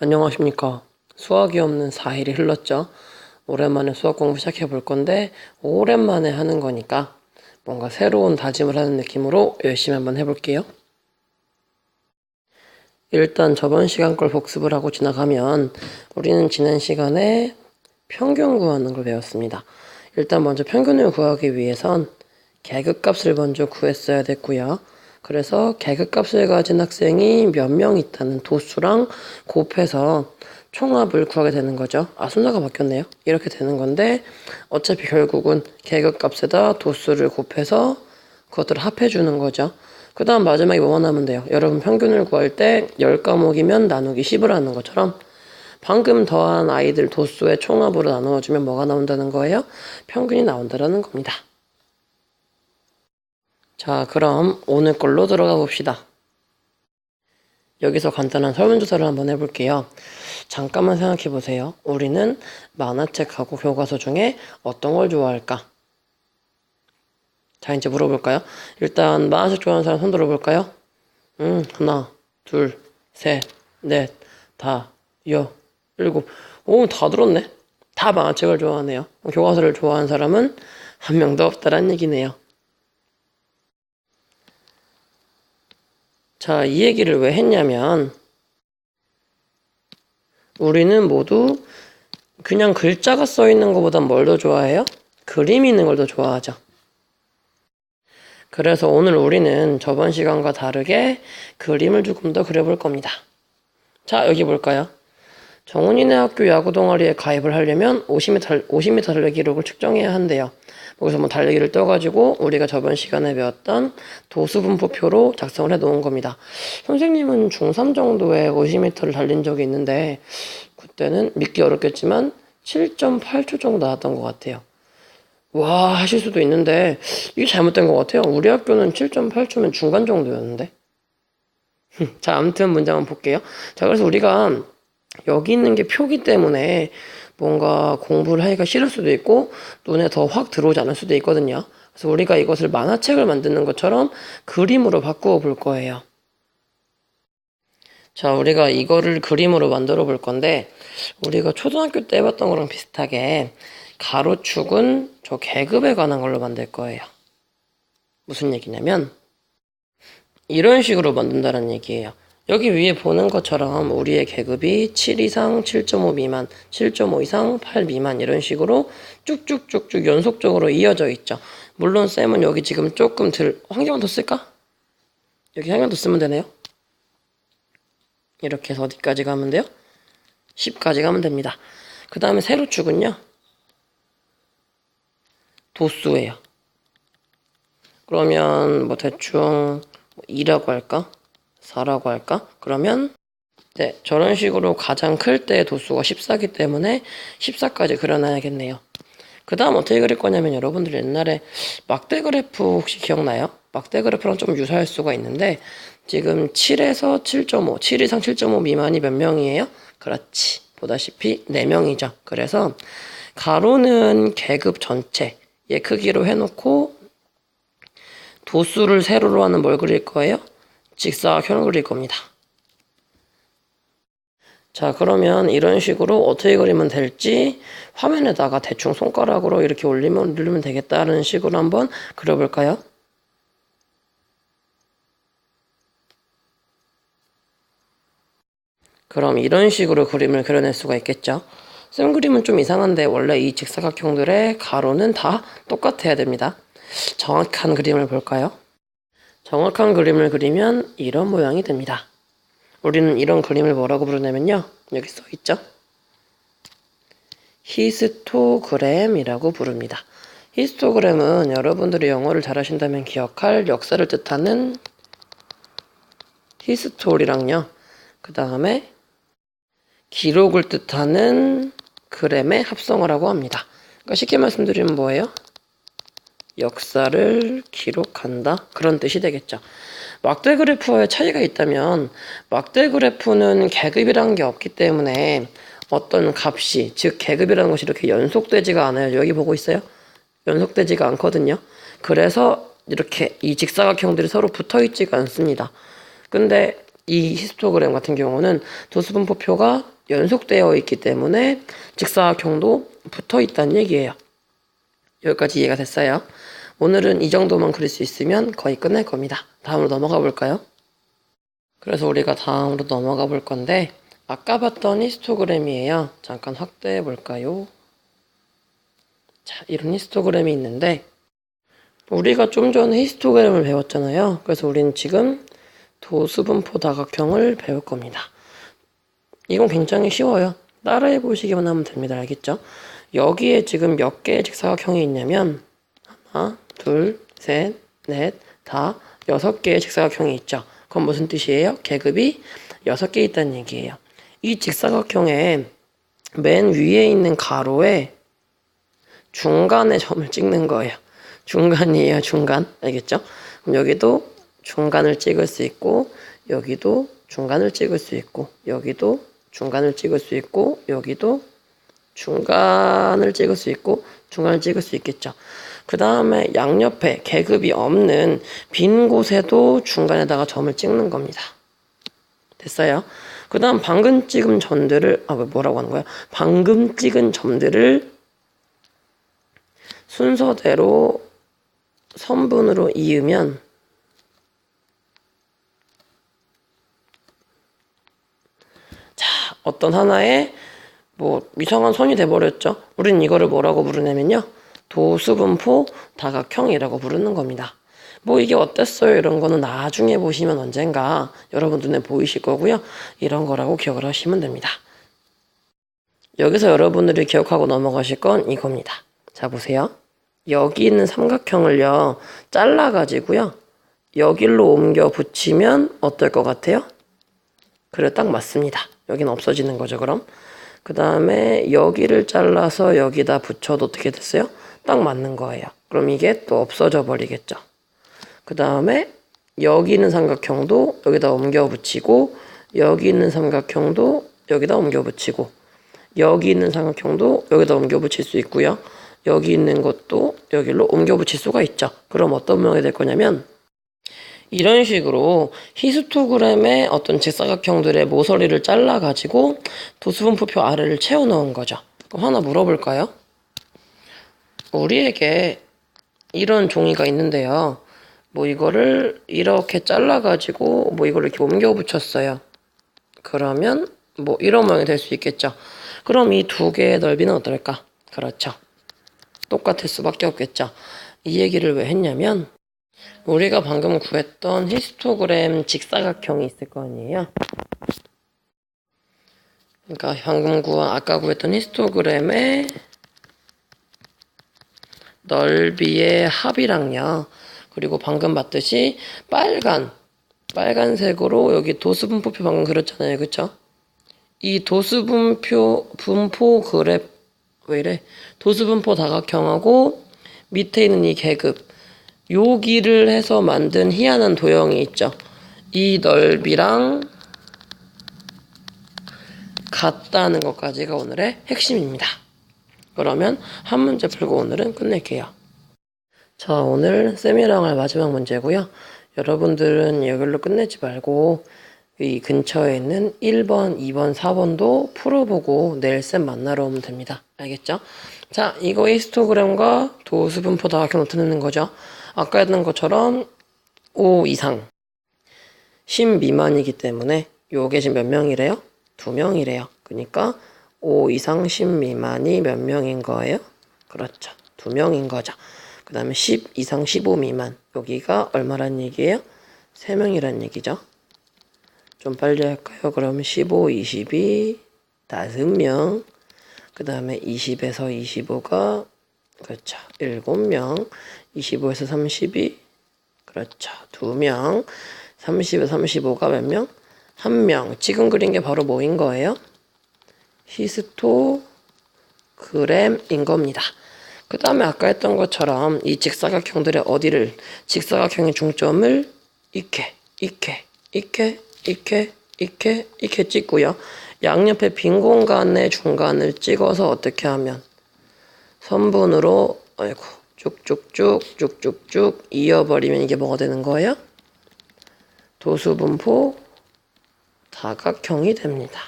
안녕하십니까. 수학이 없는 4일이 흘렀죠. 오랜만에 수학 공부 시작해 볼 건데 오랜만에 하는 거니까 뭔가 새로운 다짐을 하는 느낌으로 열심히 한번 해볼게요. 일단 저번 시간 걸 복습을 하고 지나가면 우리는 지난 시간에 평균 구하는 걸 배웠습니다. 일단 먼저 평균을 구하기 위해선 계급값을 먼저 구했어야 됐고요. 그래서 계급값을 가진 학생이 몇 명 있다는 도수랑 곱해서 총합을 구하게 되는 거죠. 순서가 바뀌었네요. 이렇게 되는 건데 어차피 결국은 계급값에다 도수를 곱해서 그것들을 합해 주는 거죠. 그 다음 마지막에 뭐만 하면 돼요. 여러분 평균을 구할 때 10과목이면 나누기 10을 하는 것처럼 방금 더한 아이들 도수의 총합으로 나누어주면 뭐가 나온다는 거예요? 평균이 나온다는 겁니다. 자, 그럼 오늘 걸로 들어가 봅시다. 여기서 간단한 설문조사를 한번 해볼게요. 잠깐만 생각해 보세요. 우리는 만화책하고 교과서 중에 어떤 걸 좋아할까? 자, 이제 물어볼까요? 일단 만화책 좋아하는 사람 손 들어볼까요? 하나, 둘, 셋, 넷, 다, 여, 일곱. 오, 다 들었네. 다 만화책을 좋아하네요. 교과서를 좋아하는 사람은 한 명도 없다란 얘기네요. 자, 이 얘기를 왜 했냐면 우리는 모두 그냥 글자가 써 있는 것보단 뭘 더 좋아해요? 그림이 있는 걸 더 좋아하죠. 그래서 오늘 우리는 저번 시간과 다르게 그림을 조금 더 그려볼 겁니다. 자, 여기 볼까요? 정훈이네 학교 야구 동아리에 가입을 하려면 50m 달리기 기록을 측정해야 한대요. 거기서 뭐 달리기를 떠가지고 우리가 저번 시간에 배웠던 도수분포표로 작성을 해 놓은 겁니다. 선생님은 중3 정도에 50m를 달린 적이 있는데 그때는 믿기 어렵겠지만 7.8초 정도 나왔던 것 같아요. 와 하실 수도 있는데 이게 잘못된 것 같아요. 우리 학교는 7.8초면 중간 정도였는데. 자, 아무튼 문제 한번 볼게요. 자, 그래서 우리가 여기 있는 게 표기 때문에 뭔가 공부를 하기가 싫을 수도 있고 눈에 더 확 들어오지 않을 수도 있거든요. 그래서 우리가 이것을 만화책을 만드는 것처럼 그림으로 바꾸어 볼 거예요. 자, 우리가 이거를 그림으로 만들어 볼 건데 우리가 초등학교 때 해봤던 거랑 비슷하게 가로축은 저 계급에 관한 걸로 만들 거예요. 무슨 얘기냐면 이런 식으로 만든다는 얘기예요. 여기 위에 보는 것처럼 우리의 계급이 7 이상, 7.5 미만, 7.5 이상, 8 미만 이런 식으로 쭉쭉쭉쭉 연속적으로 이어져 있죠. 물론 쌤은 여기 지금 조금 환경을 더 쓸까? 여기 환경 더 쓰면 되네요. 이렇게 해서 어디까지 가면 돼요? 10까지 가면 됩니다. 그 다음에 세로축은요. 도수예요. 그러면 뭐 대충 2라고 할까? 4라고 할까? 그러면 네, 저런 식으로 가장 클 때 도수가 14이기 때문에 14까지 그려놔야겠네요. 그 다음 어떻게 그릴 거냐면 여러분들 옛날에 막대 그래프 혹시 기억나요? 막대 그래프랑 좀 유사할 수가 있는데 지금 7에서 7.5, 7 이상 7.5 미만이 몇 명이에요? 그렇지. 보다시피 4명이죠. 그래서 가로는 계급 전체의 크기로 해놓고 도수를 세로로 하는 뭘 그릴 거예요? 직사각형을 그릴 겁니다. 자, 그러면 이런 식으로 어떻게 그리면 될지 화면에다가 대충 손가락으로 이렇게 누르면 되겠다는 식으로 한번 그려볼까요? 그럼 이런 식으로 그림을 그려낼 수가 있겠죠. 쌤 그림은 좀 이상한데 원래 이 직사각형들의 가로는 다 똑같아야 됩니다. 정확한 그림을 볼까요? 정확한 그림을 그리면 이런 모양이 됩니다. 우리는 이런 그림을 뭐라고 부르냐면요. 여기 써 있죠? 히스토그램이라고 부릅니다. 히스토그램은 여러분들이 영어를 잘하신다면 기억할 역사를 뜻하는 히스토리랑요. 그 다음에 기록을 뜻하는 그램의 합성어라고 합니다. 그러니까 쉽게 말씀드리면 뭐예요? 역사를 기록한다 그런 뜻이 되겠죠. 막대 그래프와의 차이가 있다면 막대 그래프는 계급이라는 게 없기 때문에 어떤 값이 즉 계급이라는 것이 이렇게 연속되지가 않아요. 여기 보고 있어요? 연속되지가 않거든요. 그래서 이렇게 이 직사각형들이 서로 붙어 있지가 않습니다. 근데 이 히스토그램 같은 경우는 도수분포표가 연속되어 있기 때문에 직사각형도 붙어 있다는 얘기예요. 여기까지 이해가 됐어요? 오늘은 이 정도만 그릴 수 있으면 거의 끝낼 겁니다. 다음으로 넘어가 볼까요? 그래서 우리가 다음으로 넘어가 볼 건데 아까 봤던 히스토그램이에요. 잠깐 확대해 볼까요? 자, 이런 히스토그램이 있는데 우리가 좀 전에 히스토그램을 배웠잖아요. 그래서 우리는 지금 도수분포 다각형을 배울 겁니다. 이건 굉장히 쉬워요. 따라해 보시기만 하면 됩니다. 알겠죠? 여기에 지금 몇 개의 직사각형이 있냐면 하나, 둘, 셋, 넷, 다 6개의 직사각형이 있죠. 그건 무슨 뜻이에요? 계급이 6개 있다는 얘기예요. 이 직사각형의 맨 위에 있는 가로에 중간에 점을 찍는 거예요. 중간이에요, 중간. 알겠죠? 그럼 여기도 중간을 찍을 수 있고, 여기도 중간을 찍을 수 있고, 여기도 중간을 찍을 수 있고, 여기도 중간을 찍을 수 있고, 중간을 찍을 수 있겠죠. 그 다음에 양옆에 계급이 없는 빈 곳에도 중간에다가 점을 찍는 겁니다. 됐어요? 그 다음 방금 찍은 점들을, 뭐라고 하는 거야? 방금 찍은 점들을 순서대로 선분으로 이으면 자, 어떤 하나의 이상한 선이 돼버렸죠. 우린 이거를 뭐라고 부르냐면요. 도수분포 다각형이라고 부르는 겁니다. 이게 어땠어요? 이런 거는 나중에 보시면 언젠가 여러분 눈에 보이실 거고요. 이런 거라고 기억을 하시면 됩니다. 여기서 여러분들이 기억하고 넘어가실 건 이겁니다. 자, 보세요. 여기 있는 삼각형을요, 잘라가지고요, 여기로 옮겨 붙이면 어떨 것 같아요? 그래, 딱 맞습니다. 여기는 없어지는 거죠, 그럼. 그 다음에 여기를 잘라서 여기다 붙여도 어떻게 됐어요? 딱 맞는 거예요. 그럼 이게 또 없어져 버리겠죠. 그 다음에 여기 있는 삼각형도 여기다 옮겨 붙이고, 여기 있는 삼각형도 여기다 옮겨 붙이고, 여기 있는 삼각형도 여기다 옮겨 붙일 수 있고요. 여기 있는 것도 여기로 옮겨 붙일 수가 있죠. 그럼 어떤 모양이 될 거냐면 이런 식으로 히스토그램의 어떤 직사각형들의 모서리를 잘라가지고 도수분포표 아래를 채워 넣은 거죠. 그럼 하나 물어볼까요? 우리에게 이런 종이가 있는데요. 이거를 이렇게 잘라가지고 이거를 이렇게 옮겨 붙였어요. 그러면 이런 모양이 될 수 있겠죠. 그럼 이 두 개의 넓이는 어떨까? 그렇죠. 똑같을 수밖에 없겠죠. 이 얘기를 왜 했냐면 우리가 방금 구했던 히스토그램 직사각형이 있을 거 아니에요. 그러니까 방금 아까 구했던 히스토그램의 넓이의 합이랑요. 그리고 방금 봤듯이 빨간색으로 여기 도수분포표 방금 그렸잖아요. 그쵸? 이 분포 그래프 왜 이래? 도수분포 다각형하고 밑에 있는 이 계급 여기를 해서 만든 희한한 도형이 있죠. 이 넓이랑 같다는 것까지가 오늘의 핵심입니다. 그러면 한 문제 풀고 오늘은 끝낼게요. 자, 오늘 쌤이랑 할 마지막 문제고요. 여러분들은 여기로 끝내지 말고 이 근처에 있는 1번, 2번, 4번도 풀어보고 내일 쌤 만나러 오면 됩니다. 알겠죠? 자, 이거 히스토그램과 도수분포 다각형 어떻게 내는 거죠? 아까 했던 것처럼 5 이상, 10 미만이기 때문에 요게 지금 몇 명이래요? 2명이래요. 그러니까 5 이상 10 미만이 몇 명인 거예요? 그렇죠. 2명인 거죠. 그 다음에 10 이상 15 미만. 여기가 얼마란 얘기예요? 3명이란 얘기죠. 좀 빨리 할까요? 그러면 15, 22, 5명. 그 다음에 20에서 25가, 그렇죠. 7명. 25에서 32, 그렇죠. 2명. 30에서 35가 몇 명? 1명. 지금 그린 게 바로 뭐인 거예요? 히스토그램인 겁니다. 그 다음에 아까 했던 것처럼 이 직사각형들의 직사각형의 중점을 이렇게 찍고요. 양옆에 빈 공간의 중간을 찍어서 어떻게 하면 선분으로 쭉쭉쭉 이어버리면 이게 뭐가 되는 거예요? 도수분포 다각형이 됩니다.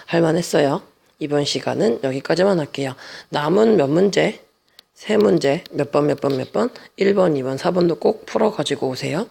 할만했어요. 이번 시간은 여기까지만 할게요. 남은 몇 문제? 3문제 몇 번, 1번, 2번, 4번도 꼭 풀어 가지고 오세요.